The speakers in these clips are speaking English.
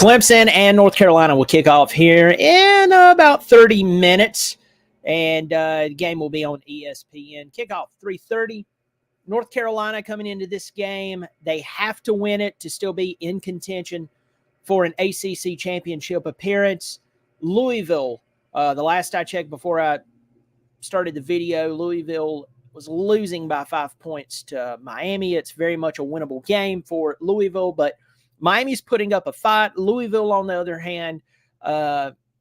Clemson and North Carolina will kick off here in about 30 minutes, and the game will be on ESPN. Kickoff 3:30. North Carolina coming into this game, they have to win it to still be in contention for an ACC championship appearance. Louisville, the last I checked before I started the video, Louisville was losing by 5 points to Miami. It's very much a winnable game for Louisville, but Miami's putting up a fight. Louisville, on the other hand,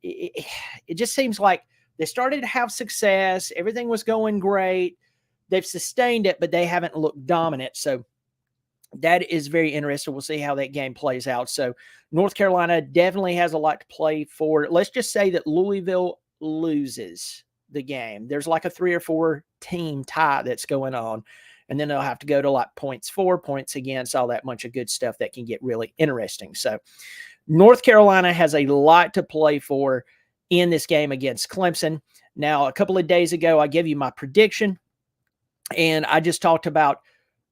it just seems like they started to have success. Everything was going great. They've sustained it, but they haven't looked dominant. So that is very interesting. We'll see how that game plays out. So North Carolina definitely has a lot to play for. Let's just say that Louisville loses the game. There's like a 3 or 4 team tie that's going on. And then they'll have to go to like points for, points against, all that bunch of good stuff that can get really interesting. So North Carolina has a lot to play for in this game against Clemson. Now, a couple of days ago, I gave you my prediction, and I just talked about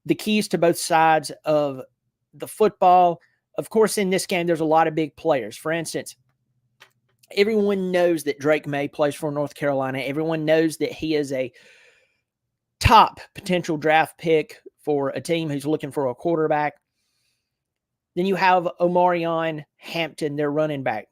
the keys to both sides of the football. Of course, in this game, there's a lot of big players. For instance, everyone knows that Drake May plays for North Carolina. Everyone knows that he is a top potential draft pick for a team who's looking for a quarterback. Then you have Omarion Hampton, their running back.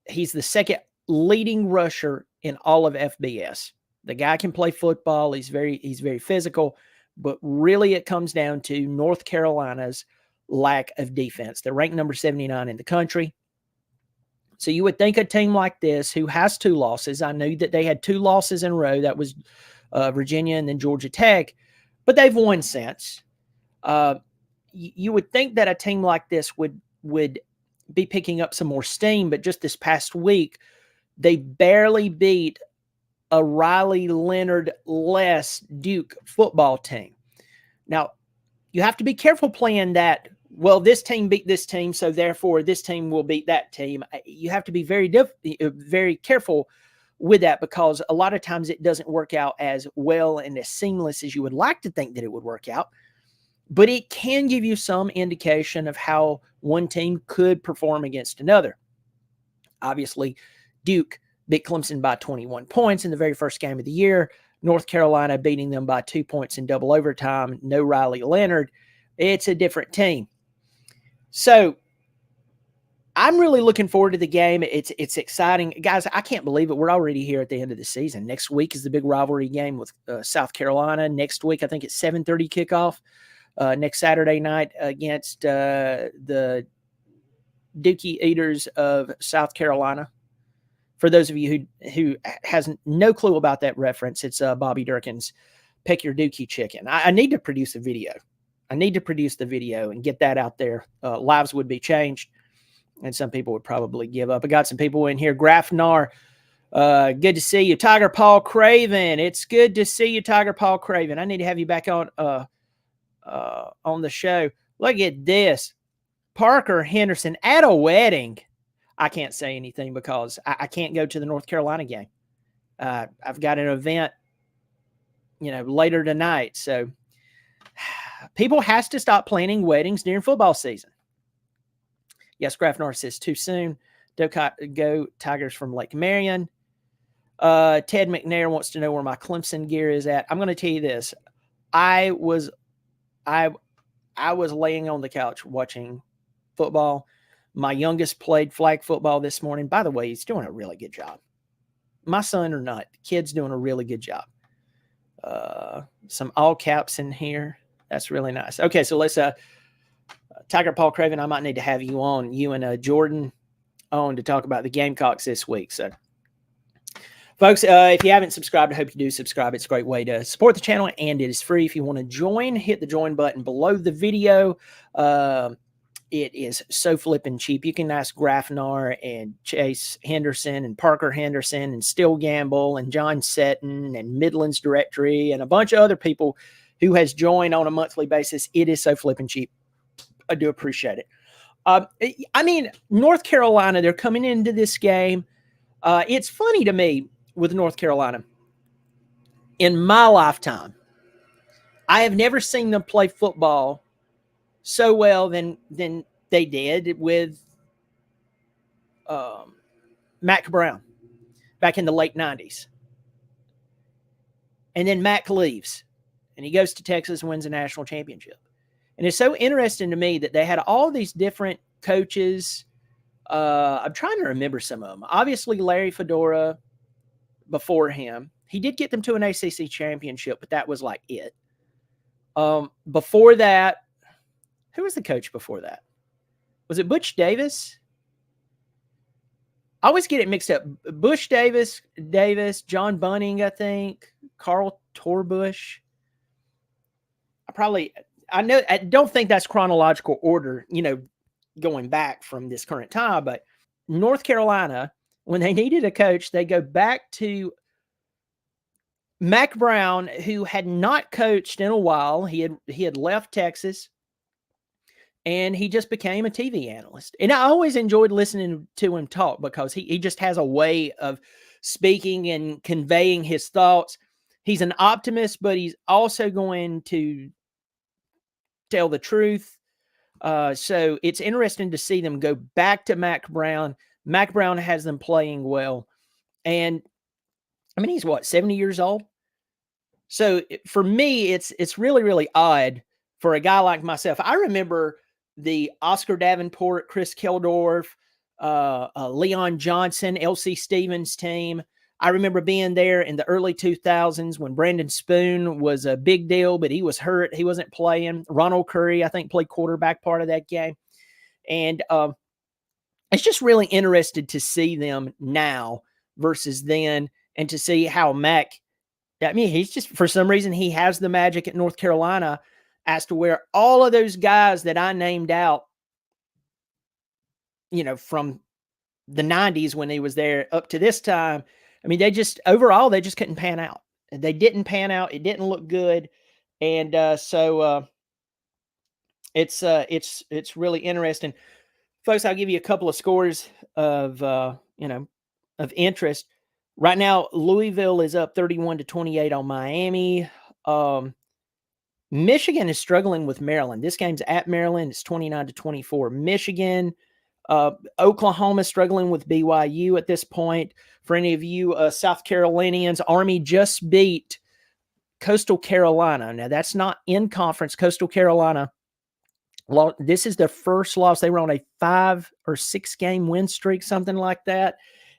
He's the second leading rusher in all of FBS. The guy can play football. He's very physical, but really it comes down to North Carolina's lack of defense. They're ranked number 79 in the country. So you would think a team like this, who has 2 losses, I knew that they had 2 losses in a row. That was Virginia and then Georgia Tech, but they've won since. You would think that a team like this would be picking up some more steam, but just this past week, they barely beat a Riley Leonard-less Duke football team. Now, you have to be careful playing that, well, this team beat this team, so therefore this team will beat that team. You have to be very careful with that, because a lot of times it doesn't work out as well and as seamless as you would like to think that it would work out. But it can give you some indication of how one team could perform against another. Obviously, Duke beat Clemson by 21 points in the very first game of the year. North Carolina beating them by 2 points in double overtime. No Riley Leonard. It's a different team. So I'm really looking forward to the game. It's exciting. Guys, I can't believe it. We're already here at the end of the season. Next week is the big rivalry game with South Carolina. Next week, I think it's 7:30 kickoff. Next Saturday night against the Dookie Eaters of South Carolina. For those of you who has no clue about that reference, it's Bobby Durkin's Pick Your Dookie Chicken. I need to produce a video. I need to produce the video and get that out there. Lives would be changed. And some people would probably give up. I got some people in here. Grafnar, good to see you. Tiger Paul Craven, it's good to see you, Tiger Paul Craven. I need to have you back on the show. Look at this. Parker Henderson at a wedding. I can't say anything because I can't go to the North Carolina game. I've got an event, later tonight. So people has to stop planning weddings during football season. Yes, Grafnar says too soon. Go Tigers from Lake Marion. Ted McNair wants to know where my Clemson gear is at. I'm going to tell you this. I was laying on the couch watching football. My youngest played flag football this morning. By the way, he's doing a really good job. My son or not, the kid's doing a really good job. Some all caps in here. That's really nice. Okay, so let's Tiger Paul Craven, I might need to have you on, you and Jordan on, to talk about the Gamecocks this week. So, folks, if you haven't subscribed, I hope you do subscribe. It's a great way to support the channel, and it is free. If you want to join, hit the join button below the video. It is so flipping cheap. You can ask Grafnar and Chase Henderson and Parker Henderson and Still Gamble and John Setton and Midlands Directory and a bunch of other people who has joined on a monthly basis. It is so flipping cheap. I do appreciate it. North Carolina, they're coming into this game. It's funny to me with North Carolina. In my lifetime, I have never seen them play football so well than they did with Mack Brown back in the late 90s. And then Mack leaves, and he goes to Texas and wins a national championship. And it's so interesting to me that they had all these different coaches. I'm trying to remember some of them. Obviously, Larry Fedora before him. He did get them to an ACC championship, but that was like it. Before that, who was the coach before that? Was it Butch Davis? I always get it mixed up. Bush Davis, John Bunning, I think, Carl Torbush. I don't think that's chronological order, going back from this current time, but North Carolina, when they needed a coach, they go back to Mack Brown, who had not coached in a while. He had left Texas, and he just became a TV analyst. And I always enjoyed listening to him talk because he just has a way of speaking and conveying his thoughts. He's an optimist, but he's also going to tell the truth. So it's interesting to see them go back to Mack Brown. Mack Brown has them playing well. And I mean, he's 70 years old? So for me, it's really, really odd for a guy like myself. I remember the Oscar Davenport, Chris Keldorf, Leon Johnson, L.C. Stevens team. I remember being there in the early 2000s when Brandon Spoon was a big deal, but he was hurt. He wasn't playing. Ronald Curry, I think, played quarterback part of that game. And it's just really interested to see them now versus then, and to see how Mack, he's just, for some reason, he has the magic at North Carolina as to where all of those guys that I named out, from the 90s when he was there up to this time, they just couldn't pan out. They didn't pan out. It didn't look good. And so it's really interesting. Folks, I'll give you a couple of scores of interest. Right now, Louisville is up 31-28 on Miami. Michigan is struggling with Maryland. This game's at Maryland. It's 29-24. Michigan. Oklahoma struggling with BYU at this point. For any of you South Carolinians, Army just beat Coastal Carolina. Now, that's not in conference. Coastal Carolina, this is their first loss. They were on a 5 or 6 game win streak, something like that.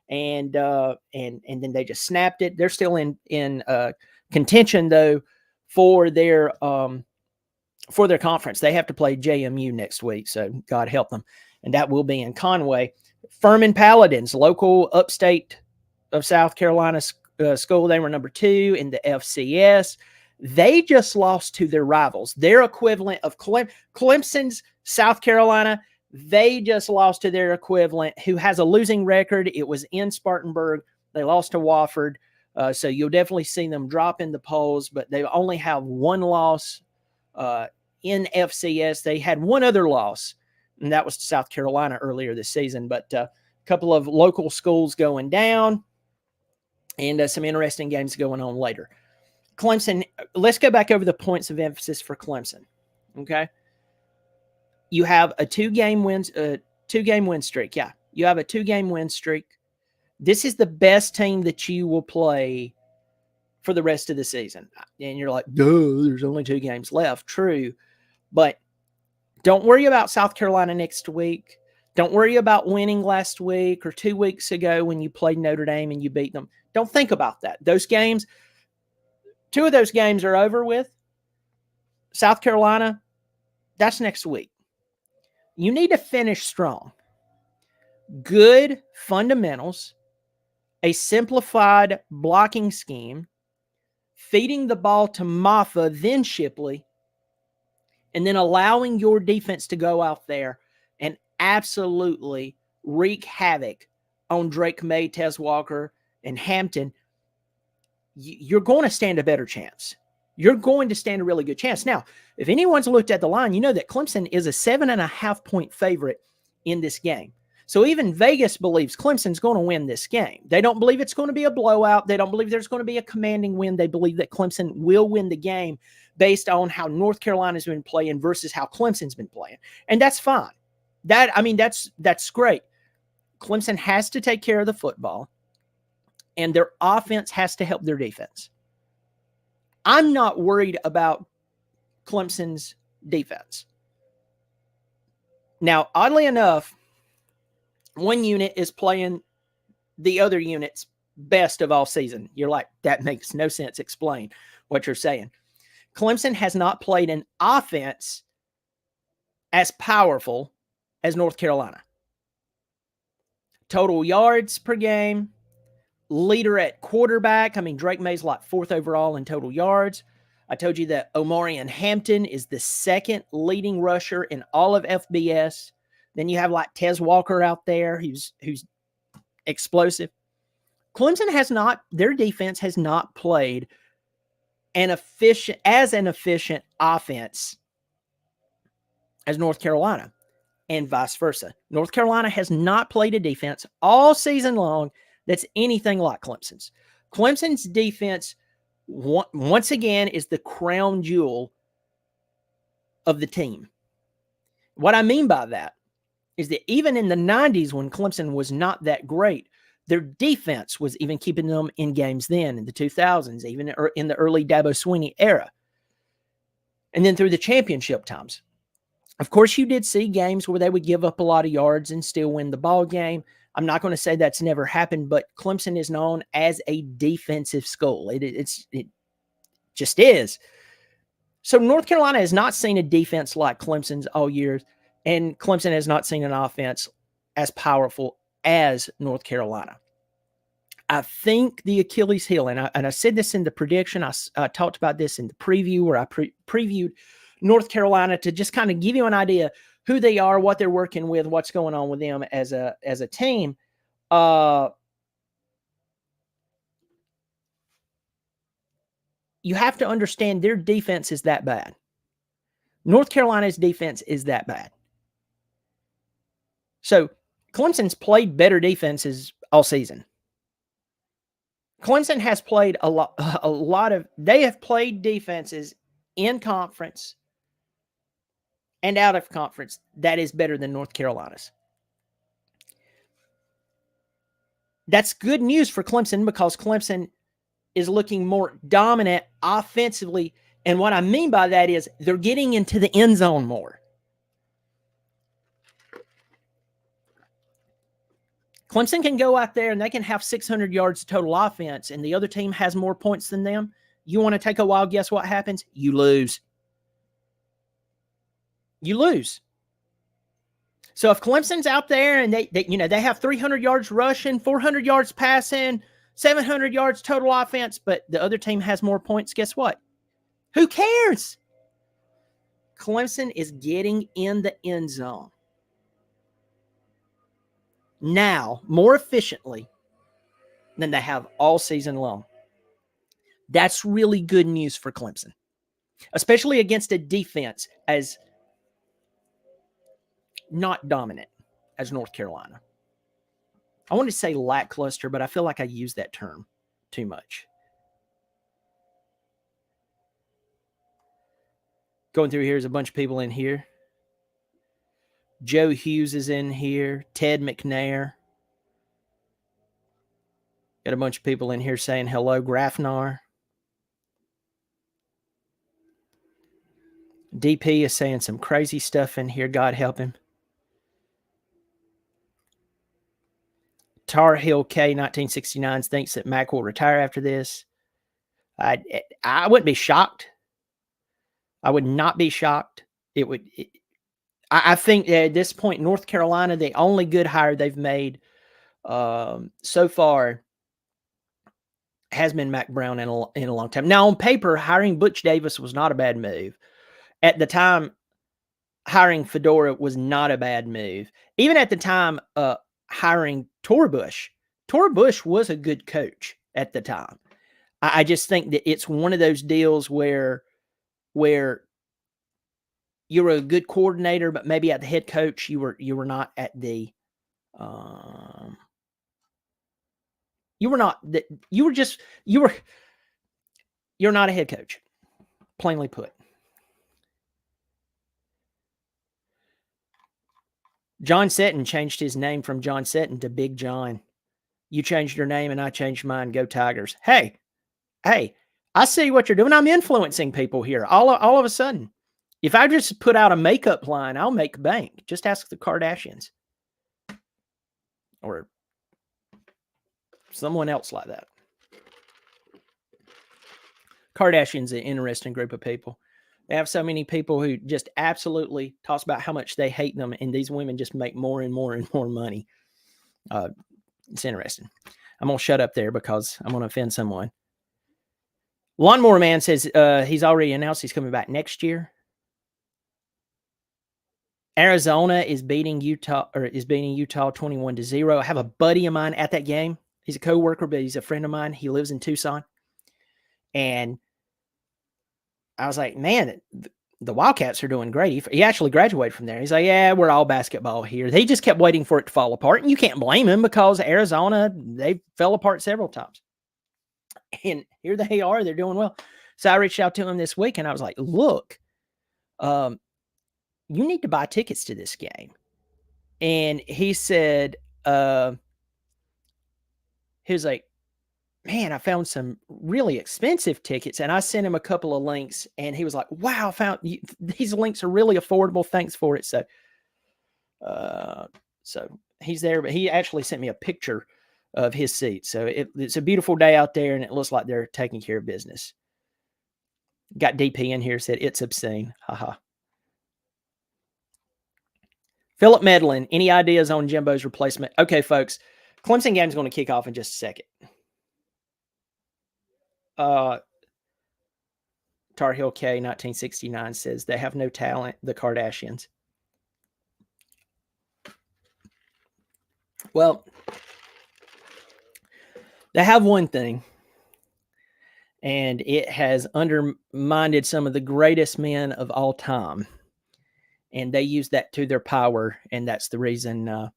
And then they just snapped it. They're still in contention, though, for their conference. They have to play JMU next week, so God help them. And that will be in Conway. Furman Paladins, local upstate of South Carolina school. They were number 2 in the FCS. They just lost to their rivals, their equivalent of Clemson's South Carolina. They just lost to their equivalent, who has a losing record. It was in Spartanburg. They lost to Wofford. So you'll definitely see them drop in the polls, but they only have one loss in FCS. They had one other loss, and that was to South Carolina earlier this season. But a couple of local schools going down, and some interesting games going on later. Clemson, let's go back over the points of emphasis for Clemson, okay? You have a 2-game win streak. Yeah, you have a 2-game win streak. This is the best team that you will play for the rest of the season. And you're like, duh, there's only 2 games left. True. But don't worry about South Carolina next week. Don't worry about winning last week or 2 weeks ago when you played Notre Dame and you beat them. Don't think about that. Those games, 2 of those games are over with. South Carolina, that's next week. You need to finish strong. Good fundamentals, a simplified blocking scheme, feeding the ball to Maffa, then Shipley, and then allowing your defense to go out there and absolutely wreak havoc on Drake May, Tez Walker, and Hampton. You're going to stand a better chance. You're going to stand a really good chance. Now, if anyone's looked at the line, you know that Clemson is a 7.5-point favorite in this game. So even Vegas believes Clemson's going to win this game. They don't believe it's going to be a blowout. They don't believe there's going to be a commanding win. They believe that Clemson will win the game based on how North Carolina's been playing versus how Clemson's been playing. And that's fine. That's great. Clemson has to take care of the football, and their offense has to help their defense. I'm not worried about Clemson's defense. Now, oddly enough, one unit is playing the other unit's best of all season. You're like, that makes no sense. Explain what you're saying. Clemson has not played an offense as powerful as North Carolina. Total yards per game, leader at quarterback. I mean, Drake May's like 4th overall in total yards. I told you that Omarion Hampton is the 2nd leading rusher in all of FBS. Then you have like Tez Walker out there who's explosive. Clemson has not, their defense has not played an efficient offense as North Carolina, and vice versa. North Carolina has not played a defense all season long that's anything like Clemson's. Clemson's defense, once again, is the crown jewel of the team. What I mean by that is that even in the 90s, when Clemson was not that great, their defense was even keeping them in games then, in the 2000s, even in the early Dabo Swinney era. And then through the championship times. Of course, you did see games where they would give up a lot of yards and still win the ball game. I'm not going to say that's never happened, but Clemson is known as a defensive school. It just is. So North Carolina has not seen a defense like Clemson's all year, and Clemson has not seen an offense as powerful as North Carolina. I think the Achilles heel, and I said this in the prediction, I talked about this in the preview where I previewed North Carolina to just kind of give you an idea who they are, what they're working with, what's going on with them as a team. You have to understand their defense is that bad. North Carolina's defense is that bad. So Clemson's played better defenses all season. Clemson has played they have played defenses in conference and out of conference that is better than North Carolina's. That's good news for Clemson because Clemson is looking more dominant offensively. And what I mean by that is they're getting into the end zone more. Clemson can go out there and they can have 600 yards total offense and the other team has more points than them. You want to take a wild guess what happens? You lose. You lose. So if Clemson's out there and they have 300 yards rushing, 400 yards passing, 700 yards total offense, but the other team has more points, guess what? Who cares? Clemson is getting in the end zone now more efficiently than they have all season long. That's really good news for Clemson, especially against a defense as not dominant as North Carolina. I want to say lackluster, but I feel like I use that term too much. Going through here is a bunch of people in here. Joe Hughes is in here. Ted McNair. Got a bunch of people in here saying hello. Grafnar. DP is saying some crazy stuff in here. God help him. Tar Heel K 1969 thinks that Mack will retire after this. I wouldn't be shocked. I would not be shocked. I think at this point, North Carolina, the only good hire they've made so far has been Mack Brown in a long time. Now, on paper, hiring Butch Davis was not a bad move. At the time, hiring Fedora was not a bad move. Even at the time, hiring Torbush was a good coach at the time. I just think that it's one of those deals where you're a good coordinator, but maybe at the head coach, you were not at the you're not a head coach, plainly put. John Seton changed his name from John Seton to Big John. You changed your name and I changed mine. Go Tigers. Hey, I see what you're doing. I'm influencing people here all of a sudden. If I just put out a makeup line, I'll make bank. Just ask the Kardashians or someone else like that. Kardashians are an interesting group of people. They have so many people who just absolutely talk about how much they hate them, and these women just make more and more and more money. It's interesting. I'm going to shut up there because I'm going to offend someone. Lawnmower Man says he's already announced he's coming back next year. Arizona is beating Utah 21-0. I have a buddy of mine at that game. He's a coworker, but he's a friend of mine. He lives in Tucson. And I was like, man, the Wildcats are doing great. He actually graduated from there. He's like, yeah, we're all basketball here. They just kept waiting for it to fall apart. And you can't blame him because Arizona, they fell apart several times. And here they are. They're doing well. So I reached out to him this week and I was like, look, you need to buy tickets to this game. And he said, he was like, man, I found some really expensive tickets. And I sent him a couple of links and he was like, wow, these links are really affordable. Thanks for it. So he's there, but he actually sent me a picture of his seat. So it's a beautiful day out there and it looks like they're taking care of business. Got DP in here, said it's obscene. Haha. Philip Medlin, any ideas on Jimbo's replacement? Okay, folks, Clemson game's going to kick off in just a second. Tar Heel K 1969 says they have no talent, the Kardashians. Well, they have one thing, and it has undermined some of the greatest men of all time, and they use that to their power, and that's the reason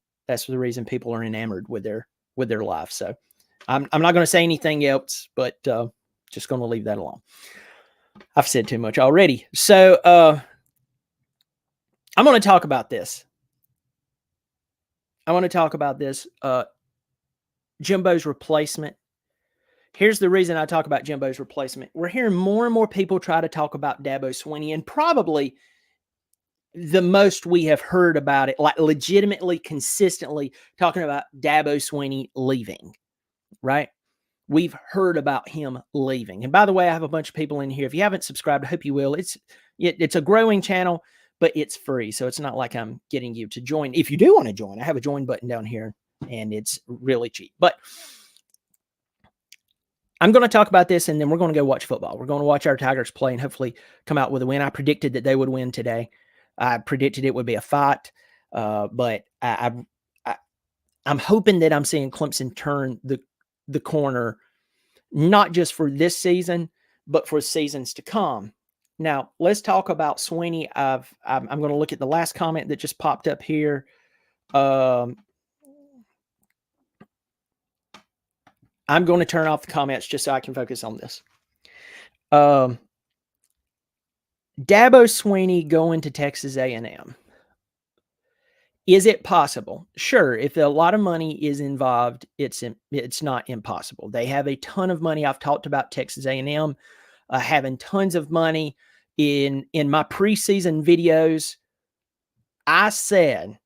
people are enamored with their life. So I'm not going to say anything else, but just going to leave that alone. I've said too much already. So I'm going to talk about this. Jimbo's replacement. Here's the reason I talk about Jimbo's replacement. We're hearing more and more people try to talk about Dabo Swinney, and probably the most we have heard about it, like legitimately, consistently talking about Dabo Swinney leaving, right? We've heard about him leaving. And by the way, I have a bunch of people in here. If you haven't subscribed, I hope you will. It's a growing channel, but it's free. So it's not like I'm getting you to join. If you do want to join, I have a join button down here and it's really cheap. But I'm going to talk about this and then we're going to go watch football. We're going to watch our Tigers play and hopefully come out with a win. I predicted that they would win today. I predicted it would be a fight, but I'm hoping that I'm seeing Clemson turn the corner, not just for this season, but for seasons to come. Now, let's talk about Swinney. I'm going to look at the last comment that just popped up here. I'm going to turn off the comments just so I can focus on this. Dabo Swinney going to Texas A&M. Is it possible? Sure. If a lot of money is involved, it's not impossible. They have a ton of money. I've talked about Texas A&M having tons of money. In my preseason videos, I said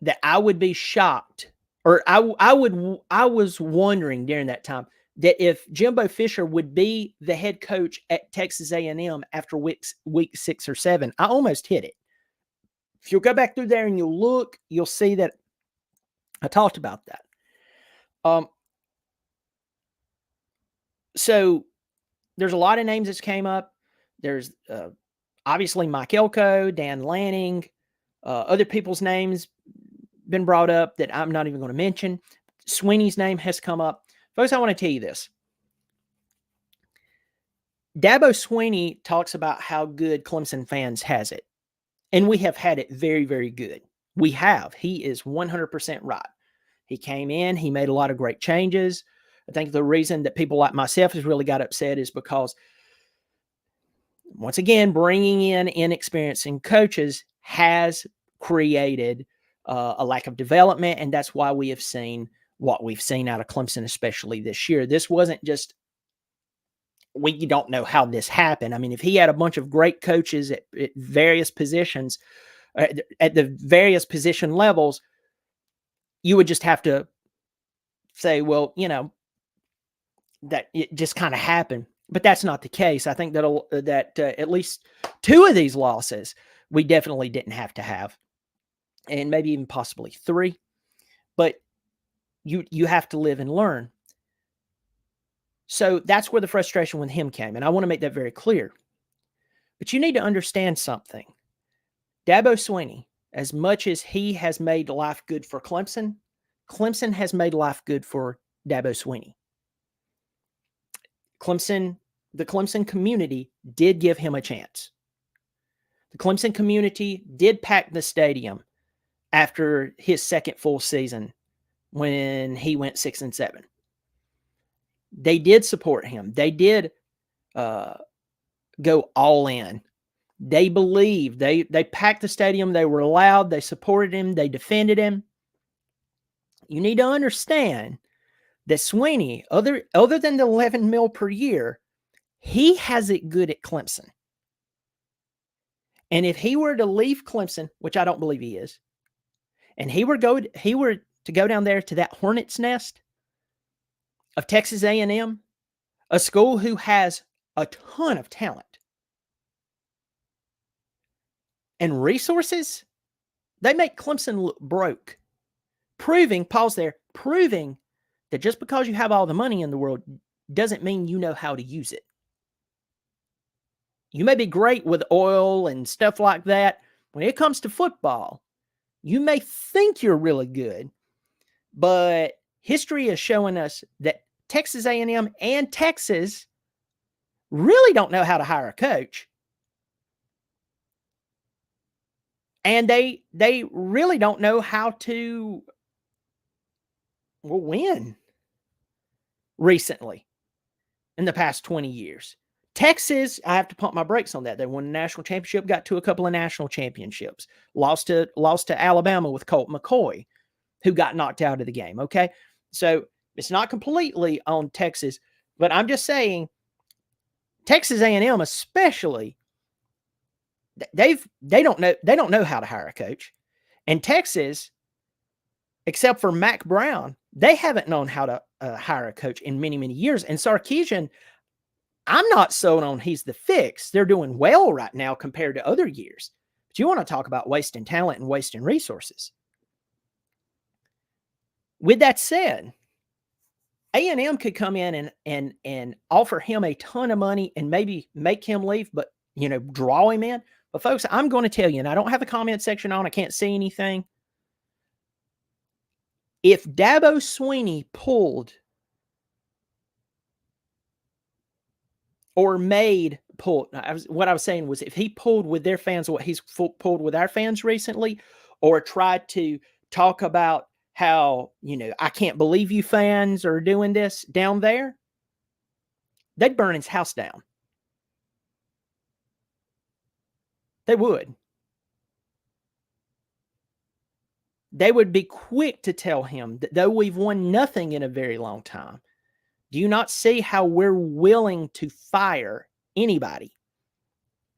that I would be shocked, or I was wondering during that time that if Jimbo Fisher would be the head coach at Texas A&M after week 6 or 7. I almost hit it. If you'll go back through there and you'll look, you'll see that I talked about that. So there's a lot of names that came up. There's obviously Mike Elko, Dan Lanning, other people's names been brought up that I'm not even going to mention. Swinney's name has come up. Folks, I want to tell you this. Dabo Swinney talks about how good Clemson fans has it. And we have had it very, very good. We have. He is 100% right. He came in. He made a lot of great changes. I think the reason that people like myself has really got upset is because, once again, bringing in inexperienced coaches has created a lack of development, and that's why we have seen what we've seen out of Clemson, especially this year. This wasn't just, we don't know how this happened. I mean, if he had a bunch of great coaches at various positions, at the various position levels, you would just have to say, well, that it just kind of happened. But that's not the case. I think that at least 2 of these losses we definitely didn't have to have, and maybe even possibly 3. But you have to live and learn. So that's where the frustration with him came, and I want to make that very clear. But you need to understand something. Dabo Swinney, as much as he has made life good for Clemson, Clemson has made life good for Dabo Swinney. The Clemson community did give him a chance. The Clemson community did pack the stadium after his second full season when he went 6-7. They did support him. They did go all in. They believed. They packed the stadium. They were loud. They supported him. They defended him. You need to understand that Swinney, other than the $11 million per year, he has it good at Clemson. And if he were to leave Clemson, which I don't believe he is, and he were to go down there to that hornet's nest of Texas A&M, a school who has a ton of talent and resources, they make Clemson look broke. Proving that just because you have all the money in the world doesn't mean you know how to use it. You may be great with oil and stuff like that. When it comes to football, you may think you're really good, but history is showing us that Texas A&M and Texas really don't know how to hire a coach. And they really don't know how to win recently in the past 20 years. Texas, I have to pump my brakes on that. They won a national championship, got to a couple of national championships, lost to Alabama with Colt McCoy, who got knocked out of the game. Okay. So it's not completely on Texas, but I'm just saying Texas A&M especially, they don't know how to hire a coach. And Texas, except for Mack Brown, they haven't known how to hire a coach in many, many years. And Sarkisian, I'm not sold on he's the fix. They're doing well right now compared to other years. But you want to talk about wasting talent and wasting resources. With that said, A&M could come in and offer him a ton of money and maybe make him leave, but, draw him in. But, folks, I'm going to tell you, and I don't have a comment section on. I can't see anything. If Dabo Swinney pulled what I was saying was if he pulled with their fans what he's pulled with our fans recently, or tried to talk about how, I can't believe you fans are doing this down there, they'd burn his house down. They would. They would be quick to tell him that though we've won nothing in a very long time, do you not see how we're willing to fire anybody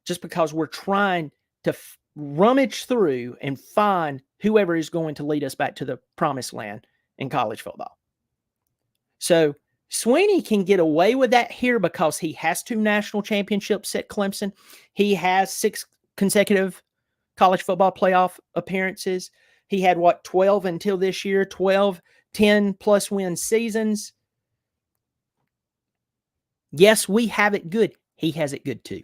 just because we're trying to rummage through and find whoever is going to lead us back to the promised land in college football? So Swinney can get away with that here because he has 2 national championships at Clemson. He has 6 consecutive college football playoff appearances. He had 12 until this year, 12, 10 plus win seasons. Yes, we have it good. He has it good too.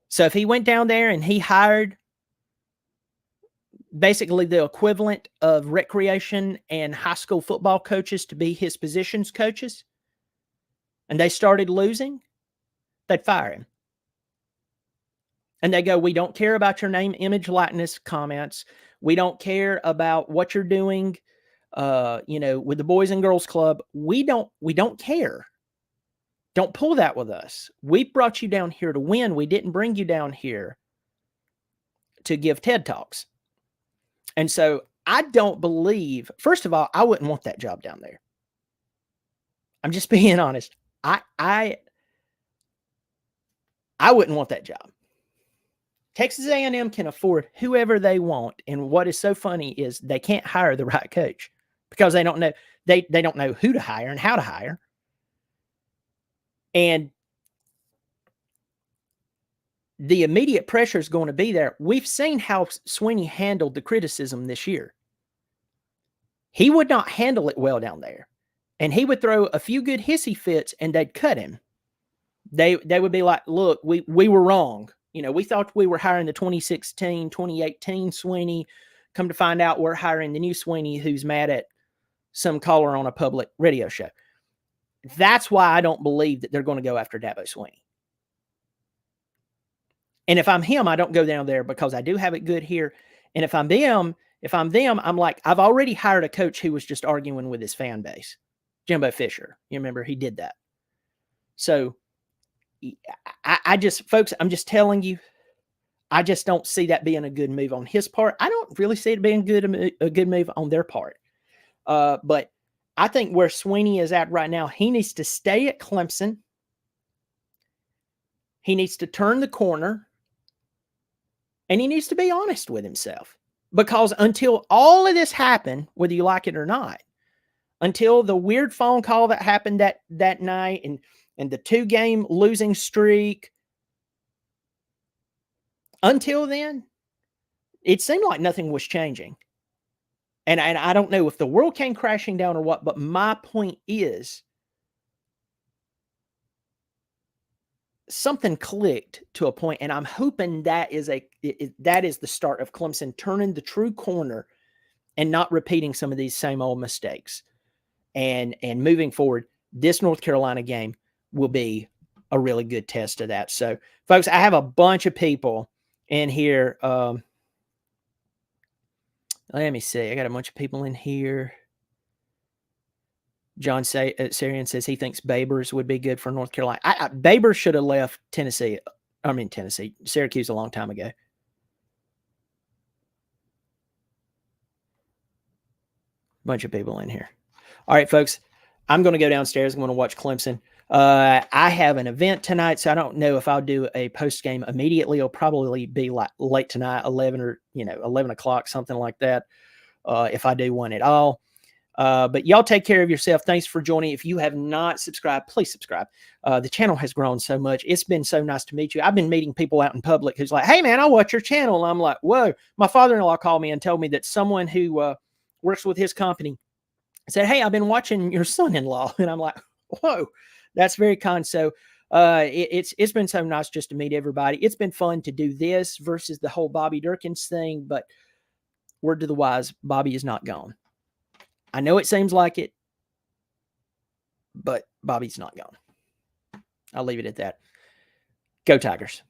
So if he went down there and he hired basically the equivalent of recreation and high school football coaches to be his positions coaches, and they started losing, they'd fire him. And they go, we don't care about your name, image, likeness comments. We don't care about what you're doing, with the Boys and Girls Club. We don't care. Don't pull that with us. We brought you down here to win. We didn't bring you down here to give TED Talks. And so I don't believe, first of all, I wouldn't want that job down there. I'm just being honest. I wouldn't want that job. Texas A&M can afford whoever they want, and what is so funny is they can't hire the right coach because they don't know they don't know who to hire and how to hire. And the immediate pressure is going to be there. We've seen how Swinney handled the criticism this year. He would not handle it well down there. And he would throw a few good hissy fits and they'd cut him. They would be like, look, we were wrong. You know, we thought we were hiring the 2016, 2018 Swinney. Come to find out we're hiring the new Swinney who's mad at some caller on a public radio show. That's why I don't believe that they're going to go after Dabo Swinney. And if I'm him, I don't go down there because I do have it good here. And if I'm them, I'm like, I've already hired a coach who was just arguing with his fan base. Jimbo Fisher. You remember he did that. So I just, folks, I'm just telling you, I just don't see that being a good move on his part. I don't really see it being a good move on their part. But I think where Swinney is at right now, he needs to stay at Clemson. He needs to turn the corner. And he needs to be honest with himself. Because until all of this happened, whether you like it or not, until the weird phone call that happened that night and the 2-game losing streak, until then, it seemed like nothing was changing. And I don't know if the world came crashing down or what, but my point is something clicked to a point, and I'm hoping that is the start of Clemson turning the true corner and not repeating some of these same old mistakes. And moving forward, this North Carolina game will be a really good test of that. So, folks, I have a bunch of people in here. Let me see. I got a bunch of people in here. John Sarian says he thinks Babers would be good for North Carolina. Babers should have left Syracuse a long time ago. Bunch of people in here. All right, folks, I'm going to go downstairs. I'm going to watch Clemson. I have an event tonight, so I don't know if I'll do a post game immediately. It'll probably be like late tonight, 11 o'clock, something like that. If I do one at all. But y'all take care of yourself. Thanks for joining. If you have not subscribed, please subscribe. The channel has grown so much. It's been so nice to meet you. I've been meeting people out in public who's like, hey, man, I watch your channel. And I'm like, whoa. My father-in-law called me and told me that someone who works with his company said, hey, I've been watching your son-in-law. And I'm like, whoa, that's very kind. So it's been so nice just to meet everybody. It's been fun to do this versus the whole Bobby Durkins thing. But word to the wise, Bobby is not gone. I know it seems like it, but Bobby's not gone. I'll leave it at that. Go Tigers.